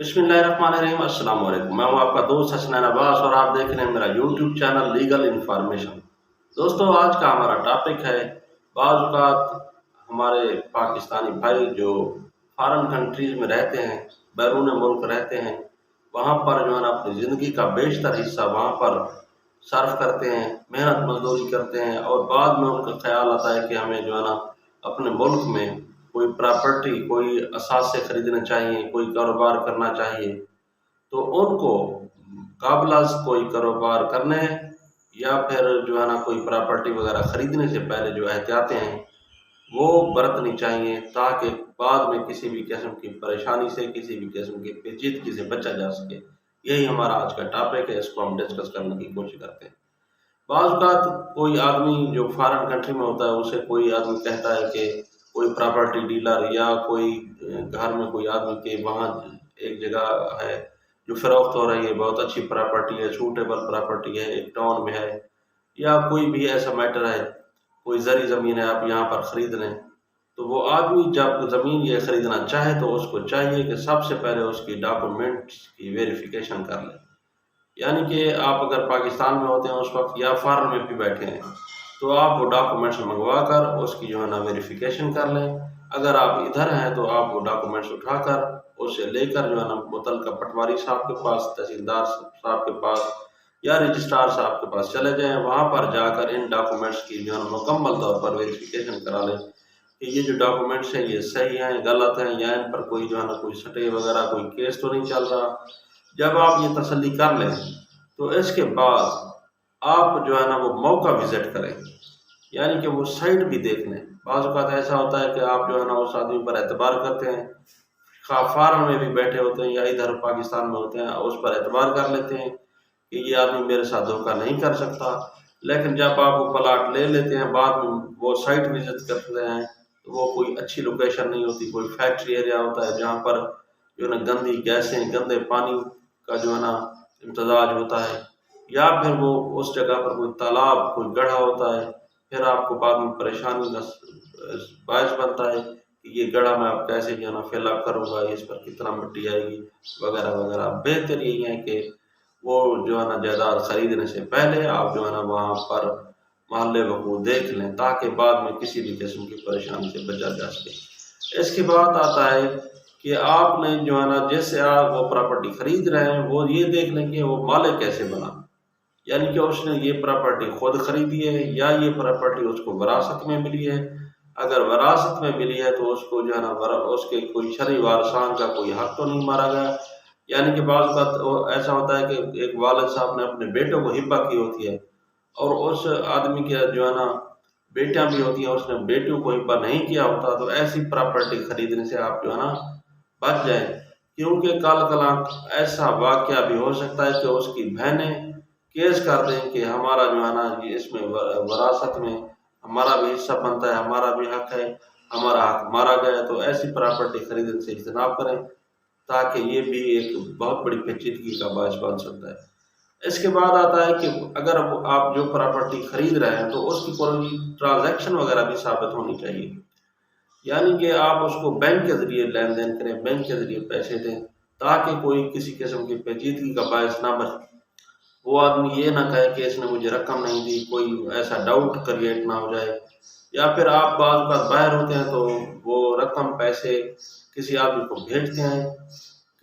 بسم اللہ الرحمن الرحیم، السلام علیکم۔ میں ہوں آپ کا دوست حسنین عباس اور آپ دیکھ رہے ہیں میرا یوٹیوب چینل لیگل انفارمیشن۔ دوستو، آج کا ہمارا ٹاپک ہے بعض اوقات ہمارے پاکستانی بھائی جو فارن کنٹریز میں رہتے ہیں، بیرون ملک رہتے ہیں، وہاں پر جو ہے نا اپنی زندگی کا بیشتر حصہ وہاں پر صرف کرتے ہیں، محنت مزدوری کرتے ہیں، اور بعد میں ان کا خیال آتا ہے کہ ہمیں جو ہے نا اپنے ملک میں کوئی پراپرٹی، کوئی اثاثے خریدنے چاہیے، کوئی کاروبار کرنا چاہیے، تو ان کو قابل از کوئی کاروبار کرنے یا پھر جو ہے نا کوئی پراپرٹی وغیرہ خریدنے سے پہلے جو احتیاطیں ہیں وہ برتنی چاہیے، تاکہ بعد میں کسی بھی قسم کی پریشانی سے، کسی بھی قسم کی پیچیدگی سے بچا جا سکے۔ یہی ہمارا آج کا ٹاپک ہے، اس کو ہم ڈسکس کرنے کی کوشش کرتے ہیں۔ بعض اوقات کوئی آدمی جو فارن کنٹری میں ہوتا ہے، اسے کوئی آدمی کہتا ہے کہ کوئی پراپرٹی ڈیلر یا کوئی گھر میں کوئی آدمی کے وہاں ایک جگہ ہے جو فروخت ہو رہی ہے، بہت اچھی پراپرٹی ہے، سوٹیبل پراپرٹی ہے، ایک ٹاؤن میں ہے، یا کوئی بھی ایسا میٹر ہے، کوئی زرعی زمین ہے، آپ یہاں پر خرید لیں۔ تو وہ آدمی جب زمین یہ خریدنا چاہے تو اس کو چاہیے کہ سب سے پہلے اس کی ڈاکومنٹس کی ویریفیکیشن کر لیں۔ یعنی کہ آپ اگر پاکستان میں ہوتے ہیں اس وقت یا فارن میں بھی بیٹھے ہیں، تو آپ وہ ڈاکومنٹس منگوا کر اس کی جو ہے نا ویریفیکیشن کر لیں۔ اگر آپ ادھر ہیں تو آپ وہ ڈاکومنٹس اٹھا کر اسے لے کر جو ہے نا متعلقہ پٹواری صاحب کے پاس، تحصیلدار صاحب کے پاس یا رجسٹرار صاحب کے پاس چلے جائیں، وہاں پر جا کر ان ڈاکومنٹس کی جو ہے نا مکمل طور پر ویریفیکیشن کرا لیں کہ یہ جو ڈاکومنٹس ہیں یہ صحیح ہیں، غلط ہیں، یا ان پر کوئی جو ہے نا کوئی سٹے وغیرہ کوئی کیس تو نہیں چل رہا۔ جب آپ یہ تسلی کر لیں تو اس کے بعد آپ جو ہے نا وہ موقع وزٹ کریں، یعنی کہ وہ سائٹ بھی دیکھ لیں۔ بعض اوقات ایسا ہوتا ہے کہ آپ جو ہے نا اس آدمی پر اعتبار کرتے ہیں، خواہ فارن میں بھی بیٹھے ہوتے ہیں یا ادھر پاکستان میں ہوتے ہیں، اس پر اعتبار کر لیتے ہیں کہ یہ آدمی میرے ساتھ دھوکہ نہیں کر سکتا، لیکن جب آپ وہ پلاٹ لے لیتے ہیں، بعد میں وہ سائٹ وزٹ کرتے ہیں تو وہ کوئی اچھی لوکیشن نہیں ہوتی، کوئی فیکٹری ایریا ہوتا ہے جہاں پر جو ہے نا گندی گیسیں، گندے پانی کا جو ہے نا امتزاج ہوتا ہے، یا پھر وہ اس جگہ پر کوئی تالاب، کوئی گڑھا ہوتا ہے، پھر آپ کو بعد میں پریشانی کا باعث بنتا ہے کہ یہ گڑھا میں آپ کیسے جو ہے نا فل اپ کروں گا، اس پر کتنا مٹی آئے گی وغیرہ وغیرہ۔ بہتر یہی ہے کہ وہ جو ہے نا جائیداد خریدنے سے پہلے آپ جو ہے نا وہاں پر محلے وقوع دیکھ لیں، تاکہ بعد میں کسی بھی قسم کی پریشانی سے بچا جا سکے۔ اس کے بعد آتا ہے کہ آپ نے جو ہے نا جیسے آپ وہ پراپرٹی خرید رہے ہیں، وہ یہ دیکھ لیں کہ وہ مالک کیسے بنا، یعنی کہ اس نے یہ پراپرٹی خود خریدی ہے یا یہ پراپرٹی اس کو وراثت میں ملی ہے۔ اگر وراثت میں ملی ہے تو اس کو جو ہے نا اس کے کوئی شرعی وارثان کا کوئی حق تو نہیں مارا گیا۔ یعنی کہ بعض اوقات ایسا ہوتا ہے کہ ایک والد صاحب نے اپنے بیٹوں کو ہبہ کی ہوتی ہے، اور اس آدمی کے جو ہے نا بیٹیاں بھی ہوتی ہیں، اس نے بیٹیوں کو ہبہ نہیں کیا ہوتا، تو ایسی پراپرٹی خریدنے سے آپ جو ہے نا بچ جائیں، کیونکہ کل کلاں ایسا واقعہ بھی ہو سکتا ہے کہ اس کی بہنیں کیس کر دیں کہ ہمارا جو ہے نا یہ اس میں وراثت میں ہمارا بھی حصہ بنتا ہے، ہمارا بھی حق ہے، ہمارا حق مارا گیا۔ تو ایسی پراپرٹی خریدنے سے اجتناب کریں، تاکہ یہ بھی ایک بہت بڑی پیچیدگی کا باعث بن سکتا ہے۔ اس کے بعد آتا ہے کہ اگر آپ جو پراپرٹی خرید رہے ہیں تو اس کی کوئی ٹرانزیکشن وغیرہ بھی ثابت ہونی چاہیے، یعنی کہ آپ اس کو بینک کے ذریعے لین دین کریں، بینک کے ذریعے پیسے دیں، تاکہ کوئی کسی قسم کی پیچیدگی کا باعث نہ بنے۔ وہ آدمی یہ نہ کہے کہ اس نے مجھے رقم نہیں دی، کوئی ایسا ڈاؤٹ کریٹ نہ ہو جائے، یا پھر آپ بعض اوقات باہر ہوتے ہیں تو وہ رقم، پیسے کسی آدمی کو بھیجتے ہیں،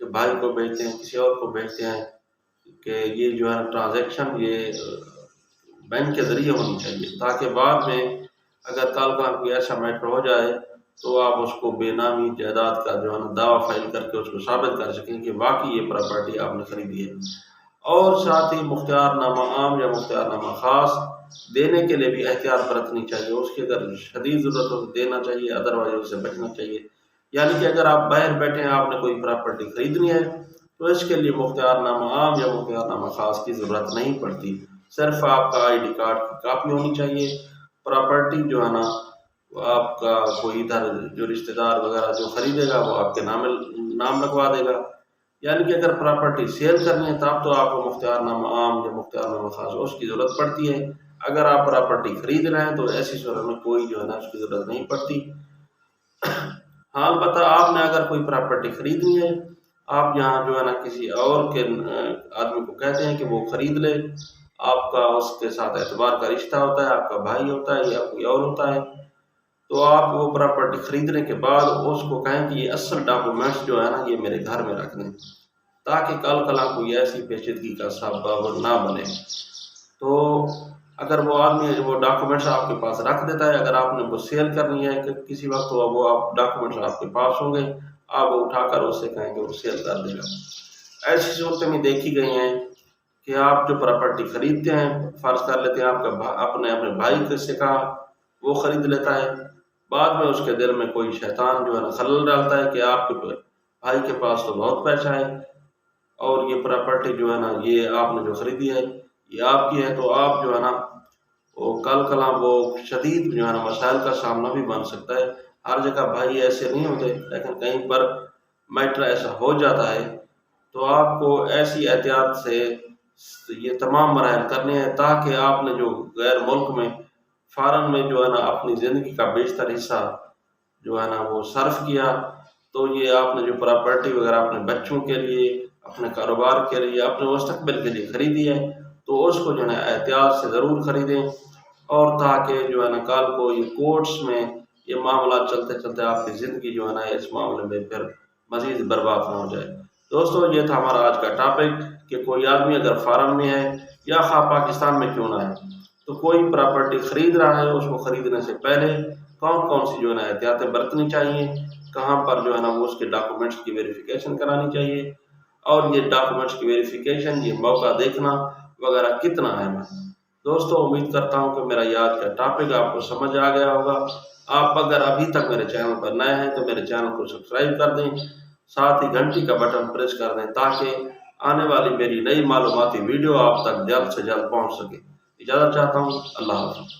کہ بھائی کو بھیجتے ہیں، کسی اور کو بھیجتے ہیں، کہ یہ جو ہے ٹرانزیکشن یہ بینک کے ذریعے ہونی چاہیے، تاکہ بعد میں اگر کل کا کوئی ایسا میٹر ہو جائے تو آپ اس کو بے نامی جائیداد کا جو ہے نا دعویٰ فائل کر کے اس کو ثابت کر سکیں کہ واقعی یہ پراپرٹی آپ نے خریدی ہے۔ اور ساتھ ہی مختار نامہ عام یا مختار نامہ خاص دینے کے لیے بھی احتیاط برتنی چاہیے۔ اس کی اگر شدید ضرورت ہو تو دینا چاہیے، ادروائز اس سے بچنا چاہیے۔ یعنی کہ اگر آپ باہر بیٹھے ہیں، آپ نے کوئی پراپرٹی خریدنی ہے، تو اس کے لیے مختار نامہ عام یا مختار نامہ خاص کی ضرورت نہیں پڑتی، صرف آپ کا آئی ڈی کارڈ کی کاپی ہونی چاہیے۔ پراپرٹی جو ہے نا وہ آپ کا کوئی ادھر جو رشتہ دار وغیرہ جو خریدے گا وہ آپ کے نام لگوا دے گا۔ یعنی کہ اگر پراپرٹی سیل کرنی ہے تب تو آپ کو مختار نامہ عام یا مختار نامہ خاص اس کی ضرورت پڑتی ہے۔ اگر آپ پراپرٹی خرید رہے ہیں تو ایسی صورت میں کوئی جو ہے نا اس کی ضرورت نہیں پڑتی۔ ہاں البتہ آپ نے اگر کوئی پراپرٹی خریدنی ہے آپ یہاں جو ہے نا کسی اور کے آدمی کو کہتے ہیں کہ وہ خرید لے، آپ کا اس کے ساتھ اعتبار کا رشتہ ہوتا ہے، آپ کا بھائی ہوتا ہے یا کوئی اور ہوتا ہے، تو آپ وہ پراپرٹی خریدنے کے بعد اس کو کہیں کہ یہ اصل ڈاکومنٹس جو ہے نا یہ میرے گھر میں رکھ دیں، تاکہ کل کل کوئی ایسی پیچیدگی کا سبب نہ بنے۔ تو اگر وہ آدمی وہ ڈاکومنٹس آپ کے پاس رکھ دیتا ہے، اگر آپ نے وہ سیل کرنی ہے کہ کسی وقت تو وہ آپ ڈاکومنٹس آپ کے پاس ہوں گے، آپ وہ اٹھا کر اس سے کہیں کہ وہ سیل کر دے گا۔ ایسی صورتیں بھی دیکھی گئی ہیں کہ آپ جو پراپرٹی خریدتے ہیں، فرض کر لیتے ہیں آپ کا اپنے بھائی کے سے کہا، وہ خرید لیتا ہے، بعد میں اس کے دل میں کوئی شیطان جو ہے نا خلل ڈالتا ہے کہ آپ کے بھائی کے پاس تو بہت پیسہ ہے اور یہ پراپرٹی جو ہے نا یہ آپ نے جو خریدی ہے یہ آپ کی ہے، تو آپ جو ہے نا وہ کل کلاں وہ شدید جو ہے نا مسائل کا سامنا بھی بن سکتا ہے۔ ہر جگہ بھائی ایسے نہیں ہوتے، لیکن کہیں پر میٹر ایسا ہو جاتا ہے تو آپ کو ایسی احتیاط سے یہ تمام مراحل کرنے ہیں تاکہ آپ نے جو غیر ملک میں فارن میں جو ہے نا اپنی زندگی کا بیشتر حصہ جو ہے نا وہ صرف کیا، تو یہ آپ نے جو پراپرٹی وغیرہ اپنے بچوں کے لیے، اپنے کاروبار کے لیے، اپنے مستقبل کے لیے خریدی ہے، تو اس کو جو ہے نا احتیاط سے ضرور خریدیں، اور تاکہ جو ہے نا کل کو یہ کورٹس میں یہ معاملات چلتے چلتے آپ کی زندگی جو ہے نا اس معاملے میں پھر مزید برباد نہ ہو جائے۔ دوستو یہ تھا ہمارا آج کا ٹاپک کہ کوئی آدمی اگر فارن میں ہے یا خواہ پاکستان میں کیوں نہ ہے، تو کوئی پراپرٹی خرید رہا ہے، اس کو خریدنے سے پہلے کون کون سی جو ہے نا احتیاطیں برتنی چاہیے، کہاں پر جو ہے نا وہ اس کے ڈاکومنٹس کی ویریفیکیشن کرانی چاہیے، اور یہ ڈاکومنٹس کی ویریفیکیشن، یہ موقع دیکھنا وغیرہ کتنا اہم ہے۔ دوستو امید کرتا ہوں کہ میرا یہ آج کا ٹاپک آپ کو سمجھ آ گیا ہوگا۔ آپ اگر ابھی تک میرے چینل پر نئے ہیں تو میرے چینل کو سبسکرائب کر دیں، ساتھ ہی گھنٹی کا بٹن پریس کر دیں تاکہ آنے والی میری نئی معلوماتی ویڈیو آپ تک جلد سے جلد پہنچ سکے۔ اجازت چاہتا ہوں، اللہ حافظ۔